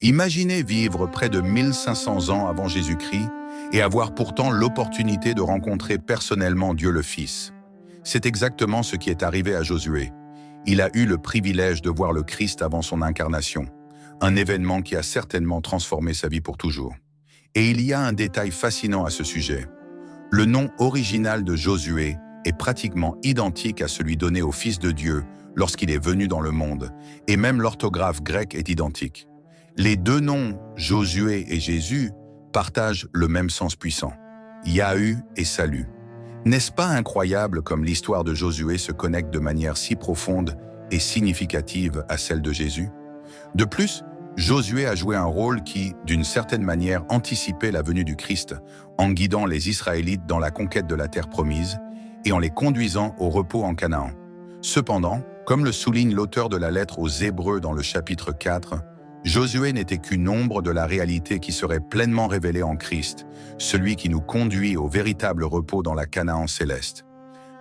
Imaginez vivre près de 1500 ans avant Jésus-Christ et avoir pourtant l'opportunité de rencontrer personnellement Dieu le Fils. C'est exactement ce qui est arrivé à Josué. Il a eu le privilège de voir le Christ avant son incarnation, un événement qui a certainement transformé sa vie pour toujours. Et il y a un détail fascinant à ce sujet. Le nom original de Josué est pratiquement identique à celui donné au Fils de Dieu lorsqu'il est venu dans le monde, et même l'orthographe grecque est identique. Les deux noms, Josué et Jésus, partagent le même sens puissant, Yahu et salut. N'est-ce pas incroyable comme l'histoire de Josué se connecte de manière si profonde et significative à celle de Jésus? De plus, Josué a joué un rôle qui, d'une certaine manière, anticipait la venue du Christ, en guidant les Israélites dans la conquête de la terre promise et en les conduisant au repos en Canaan. Cependant, comme le souligne l'auteur de la lettre aux Hébreux dans le chapitre 4, Josué n'était qu'une ombre de la réalité qui serait pleinement révélée en Christ, celui qui nous conduit au véritable repos dans la Canaan céleste.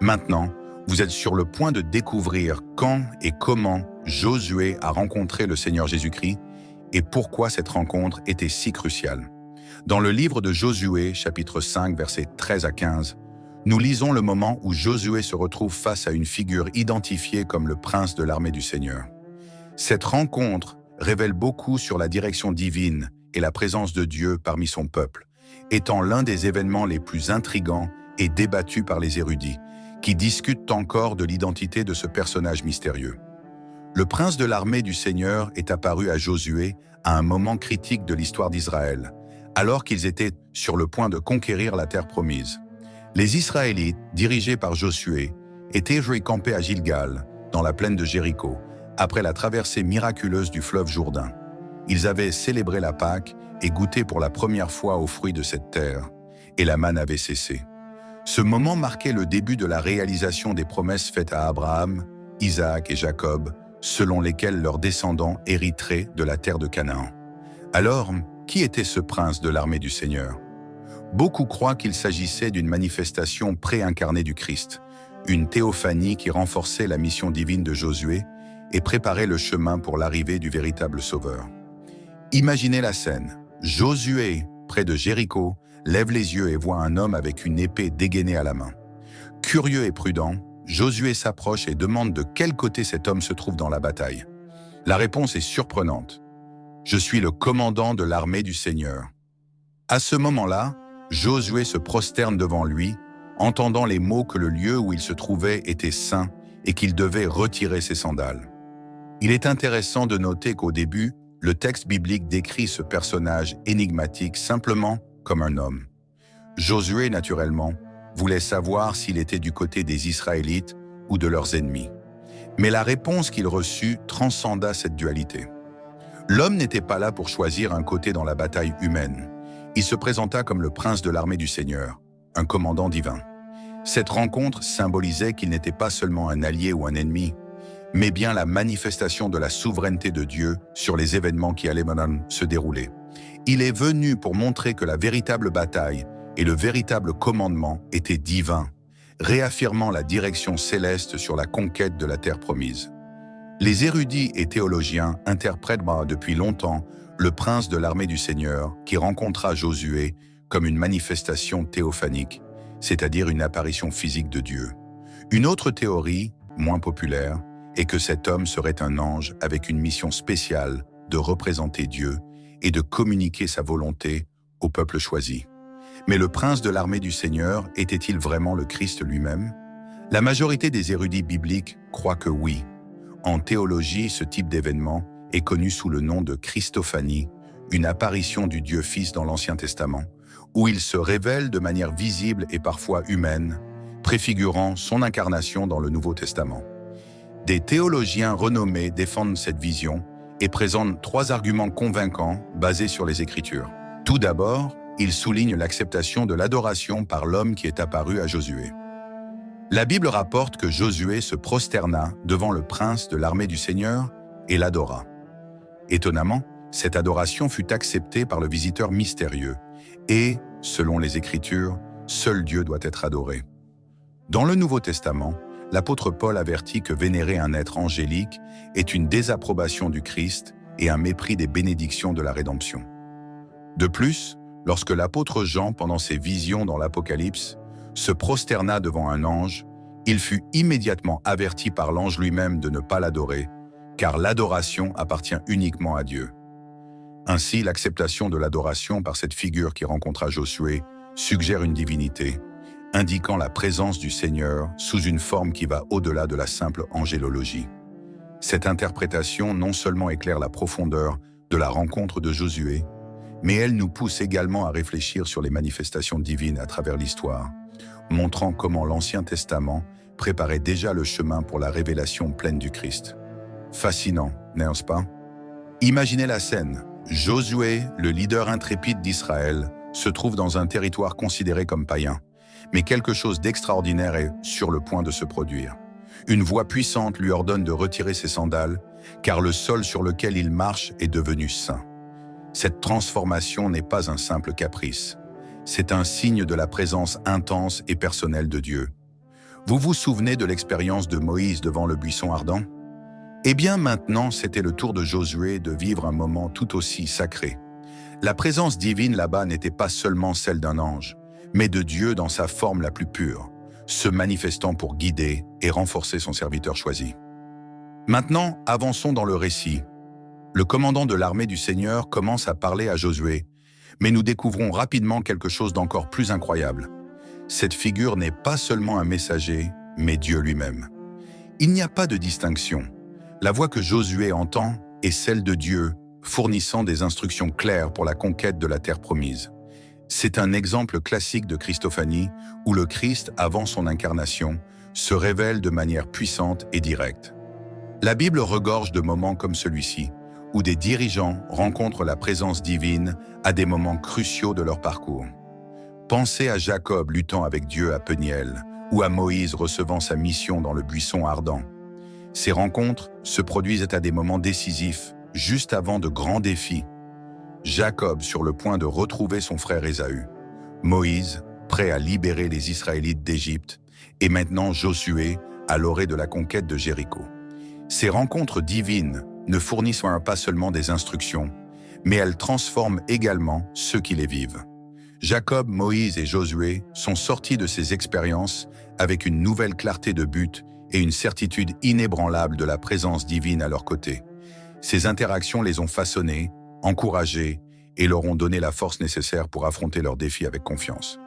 Maintenant, vous êtes sur le point de découvrir quand et comment Josué a rencontré le Seigneur Jésus-Christ et pourquoi cette rencontre était si cruciale. Dans le livre de Josué, chapitre 5, versets 13 à 15, nous lisons le moment où Josué se retrouve face à une figure identifiée comme le prince de l'armée du Seigneur. Cette rencontre révèle beaucoup sur la direction divine et la présence de Dieu parmi son peuple, étant l'un des événements les plus intrigants et débattus par les érudits, qui discutent encore de l'identité de ce personnage mystérieux. Le prince de l'armée du Seigneur est apparu à Josué à un moment critique de l'histoire d'Israël, alors qu'ils étaient sur le point de conquérir la terre promise. Les Israélites, dirigés par Josué, étaient campés à Gilgal, dans la plaine de Jéricho, après la traversée miraculeuse du fleuve Jourdain. Ils avaient célébré la Pâque et goûté pour la première fois aux fruits de cette terre, et la manne avait cessé. Ce moment marquait le début de la réalisation des promesses faites à Abraham, Isaac et Jacob, selon lesquelles leurs descendants hériteraient de la terre de Canaan. Alors, qui était ce prince de l'armée du Seigneur? Beaucoup croient qu'il s'agissait d'une manifestation préincarnée du Christ, une théophanie qui renforçait la mission divine de Josué et préparait le chemin pour l'arrivée du véritable Sauveur. Imaginez la scène. Josué, près de Jéricho, lève les yeux et voit un homme avec une épée dégainée à la main. Curieux et prudent, Josué s'approche et demande de quel côté cet homme se trouve dans la bataille. La réponse est surprenante. « Je suis le commandant de l'armée du Seigneur. » À ce moment-là, Josué se prosterne devant lui, entendant les mots que le lieu où il se trouvait était saint et qu'il devait retirer ses sandales. Il est intéressant de noter qu'au début, le texte biblique décrit ce personnage énigmatique simplement comme un homme. Josué, naturellement, voulait savoir s'il était du côté des Israélites ou de leurs ennemis. Mais la réponse qu'il reçut transcenda cette dualité. L'homme n'était pas là pour choisir un côté dans la bataille humaine. Il se présenta comme le prince de l'armée du Seigneur, un commandant divin. Cette rencontre symbolisait qu'il n'était pas seulement un allié ou un ennemi, mais bien la manifestation de la souveraineté de Dieu sur les événements qui allaient maintenant se dérouler. Il est venu pour montrer que la véritable bataille et le véritable commandement étaient divins, réaffirmant la direction céleste sur la conquête de la terre promise. Les érudits et théologiens interprètent depuis longtemps le prince de l'armée du Seigneur qui rencontra Josué comme une manifestation théophanique, c'est-à-dire une apparition physique de Dieu. Une autre théorie, moins populaire, est que cet homme serait un ange avec une mission spéciale de représenter Dieu et de communiquer sa volonté au peuple choisi. Mais le prince de l'armée du Seigneur était-il vraiment le Christ lui-même? La majorité des érudits bibliques croient que oui. En théologie, ce type d'événement est connu sous le nom de Christophanie, une apparition du Dieu Fils dans l'Ancien Testament, où il se révèle de manière visible et parfois humaine, préfigurant son incarnation dans le Nouveau Testament. Des théologiens renommés défendent cette vision et présentent 3 arguments convaincants basés sur les Écritures. Tout d'abord, ils soulignent l'acceptation de l'adoration par l'homme qui est apparu à Josué. La Bible rapporte que Josué se prosterna devant le prince de l'armée du Seigneur et l'adora. Étonnamment, cette adoration fut acceptée par le visiteur mystérieux et, selon les Écritures, seul Dieu doit être adoré. Dans le Nouveau Testament, l'apôtre Paul avertit que vénérer un être angélique est une désapprobation du Christ et un mépris des bénédictions de la rédemption. De plus, lorsque l'apôtre Jean, pendant ses visions dans l'Apocalypse, se prosterna devant un ange, il fut immédiatement averti par l'ange lui-même de ne pas l'adorer, car l'adoration appartient uniquement à Dieu. Ainsi, l'acceptation de l'adoration par cette figure qui rencontra Josué suggère une divinité, indiquant la présence du Seigneur sous une forme qui va au-delà de la simple angélologie. Cette interprétation non seulement éclaire la profondeur de la rencontre de Josué, mais elle nous pousse également à réfléchir sur les manifestations divines à travers l'histoire, montrant comment l'Ancien Testament préparait déjà le chemin pour la révélation pleine du Christ. Fascinant, n'est-ce pas? Imaginez la scène. Josué, le leader intrépide d'Israël, se trouve dans un territoire considéré comme païen, mais quelque chose d'extraordinaire est sur le point de se produire. Une voix puissante lui ordonne de retirer ses sandales, car le sol sur lequel il marche est devenu saint. Cette transformation n'est pas un simple caprice. C'est un signe de la présence intense et personnelle de Dieu. Vous vous souvenez de l'expérience de Moïse devant le buisson ardent? Eh bien maintenant, c'était le tour de Josué de vivre un moment tout aussi sacré. La présence divine là-bas n'était pas seulement celle d'un ange, mais de Dieu dans sa forme la plus pure, se manifestant pour guider et renforcer son serviteur choisi. Maintenant, avançons dans le récit. Le commandant de l'armée du Seigneur commence à parler à Josué, mais nous découvrons rapidement quelque chose d'encore plus incroyable. Cette figure n'est pas seulement un messager, mais Dieu lui-même. Il n'y a pas de distinction. La voix que Josué entend est celle de Dieu, fournissant des instructions claires pour la conquête de la terre promise. C'est un exemple classique de Christophanie, où le Christ, avant son incarnation, se révèle de manière puissante et directe. La Bible regorge de moments comme celui-ci, où des dirigeants rencontrent la présence divine à des moments cruciaux de leur parcours. Pensez à Jacob luttant avec Dieu à Peniel, ou à Moïse recevant sa mission dans le buisson ardent. Ces rencontres se produisent à des moments décisifs, juste avant de grands défis. Jacob sur le point de retrouver son frère Ésaü, Moïse prêt à libérer les Israélites d'Égypte, et maintenant Josué à l'orée de la conquête de Jéricho. Ces rencontres divines ne fournissent pas seulement des instructions, mais elles transforment également ceux qui les vivent. Jacob, Moïse et Josué sont sortis de ces expériences avec une nouvelle clarté de but et une certitude inébranlable de la présence divine à leur côté. Ces interactions les ont façonnés, encouragés et leur ont donné la force nécessaire pour affronter leurs défis avec confiance.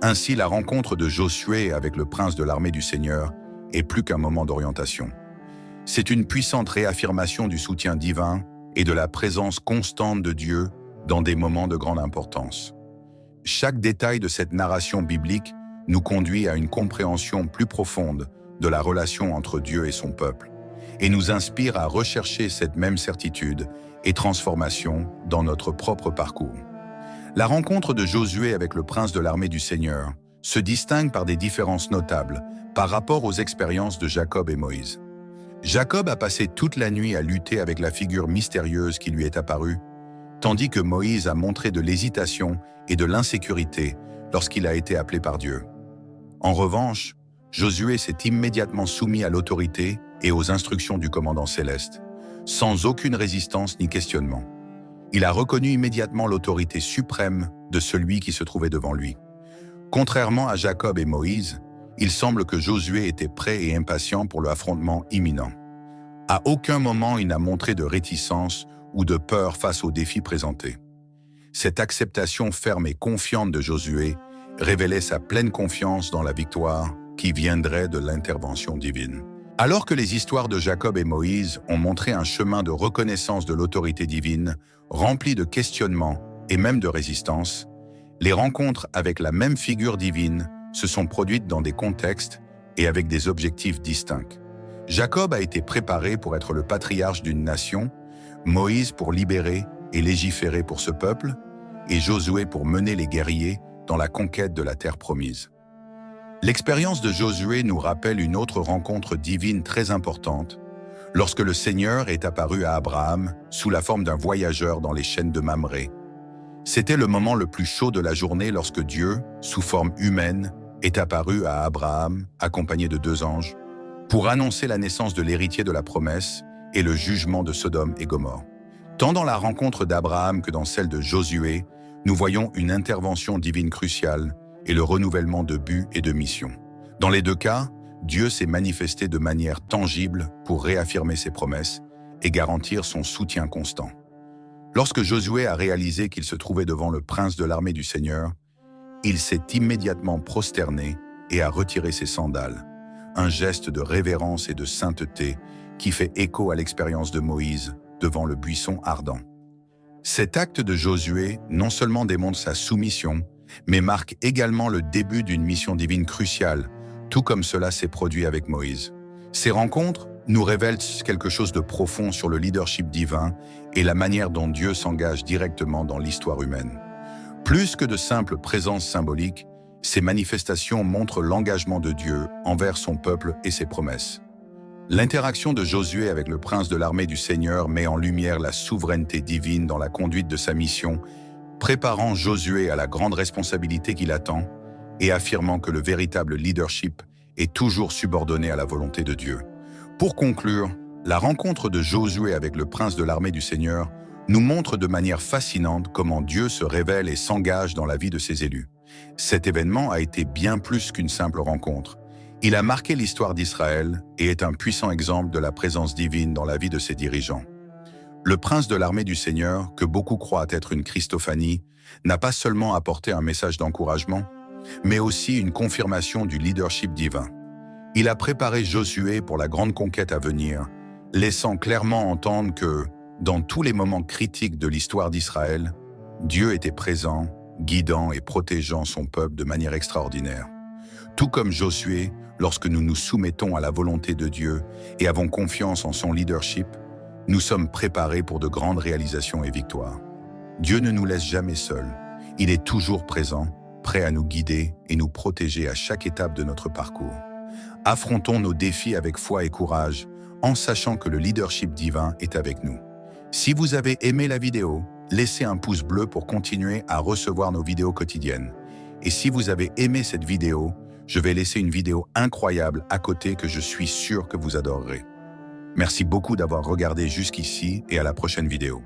Ainsi, la rencontre de Josué avec le prince de l'armée du Seigneur est plus qu'un moment d'orientation. C'est une puissante réaffirmation du soutien divin et de la présence constante de Dieu dans des moments de grande importance. Chaque détail de cette narration biblique nous conduit à une compréhension plus profonde de la relation entre Dieu et son peuple, et nous inspire à rechercher cette même certitude et transformation dans notre propre parcours. La rencontre de Josué avec le prince de l'armée du Seigneur se distingue par des différences notables par rapport aux expériences de Jacob et Moïse. Jacob a passé toute la nuit à lutter avec la figure mystérieuse qui lui est apparue, tandis que Moïse a montré de l'hésitation et de l'insécurité lorsqu'il a été appelé par Dieu. En revanche, Josué s'est immédiatement soumis à l'autorité et aux instructions du commandant céleste, sans aucune résistance ni questionnement. Il a reconnu immédiatement l'autorité suprême de celui qui se trouvait devant lui. Contrairement à Jacob et Moïse, il semble que Josué était prêt et impatient pour l'affrontement imminent. À aucun moment il n'a montré de réticence ou de peur face aux défis présentés. Cette acceptation ferme et confiante de Josué révélait sa pleine confiance dans la victoire qui viendrait de l'intervention divine. Alors que les histoires de Jacob et Moïse ont montré un chemin de reconnaissance de l'autorité divine, rempli de questionnements et même de résistance, les rencontres avec la même figure divine se sont produites dans des contextes et avec des objectifs distincts. Jacob a été préparé pour être le patriarche d'une nation, Moïse pour libérer et légiférer pour ce peuple, et Josué pour mener les guerriers dans la conquête de la terre promise. L'expérience de Josué nous rappelle une autre rencontre divine très importante, lorsque le Seigneur est apparu à Abraham sous la forme d'un voyageur dans les chênes de Mamré. C'était le moment le plus chaud de la journée lorsque Dieu, sous forme humaine, est apparu à Abraham, accompagné de 2 anges, pour annoncer la naissance de l'héritier de la promesse et le jugement de Sodome et Gomorrhe. Tant dans la rencontre d'Abraham que dans celle de Josué, nous voyons une intervention divine cruciale et le renouvellement de buts et de missions. Dans les deux cas, Dieu s'est manifesté de manière tangible pour réaffirmer ses promesses et garantir son soutien constant. Lorsque Josué a réalisé qu'il se trouvait devant le prince de l'armée du Seigneur, il s'est immédiatement prosterné et a retiré ses sandales, un geste de révérence et de sainteté qui fait écho à l'expérience de Moïse devant le buisson ardent. Cet acte de Josué non seulement démontre sa soumission, mais marque également le début d'une mission divine cruciale, tout comme cela s'est produit avec Moïse. Ces rencontres nous révèlent quelque chose de profond sur le leadership divin et la manière dont Dieu s'engage directement dans l'histoire humaine. Plus que de simples présences symboliques, ces manifestations montrent l'engagement de Dieu envers son peuple et ses promesses. L'interaction de Josué avec le prince de l'armée du Seigneur met en lumière la souveraineté divine dans la conduite de sa mission, préparant Josué à la grande responsabilité qui l'attend et affirmant que le véritable leadership est toujours subordonné à la volonté de Dieu. Pour conclure, la rencontre de Josué avec le prince de l'armée du Seigneur nous montre de manière fascinante comment Dieu se révèle et s'engage dans la vie de ses élus. Cet événement a été bien plus qu'une simple rencontre. Il a marqué l'histoire d'Israël et est un puissant exemple de la présence divine dans la vie de ses dirigeants. Le prince de l'armée du Seigneur, que beaucoup croient être une Christophanie, n'a pas seulement apporté un message d'encouragement, mais aussi une confirmation du leadership divin. Il a préparé Josué pour la grande conquête à venir, laissant clairement entendre que, dans tous les moments critiques de l'histoire d'Israël, Dieu était présent, guidant et protégeant son peuple de manière extraordinaire. Tout comme Josué, lorsque nous nous soumettons à la volonté de Dieu et avons confiance en son leadership, nous sommes préparés pour de grandes réalisations et victoires. Dieu ne nous laisse jamais seuls. Il est toujours présent, prêt à nous guider et nous protéger à chaque étape de notre parcours. Affrontons nos défis avec foi et courage, en sachant que le leadership divin est avec nous. Si vous avez aimé la vidéo, laissez un pouce bleu pour continuer à recevoir nos vidéos quotidiennes. Et si vous avez aimé cette vidéo, je vais laisser une vidéo incroyable à côté que je suis sûr que vous adorerez. Merci beaucoup d'avoir regardé jusqu'ici et à la prochaine vidéo.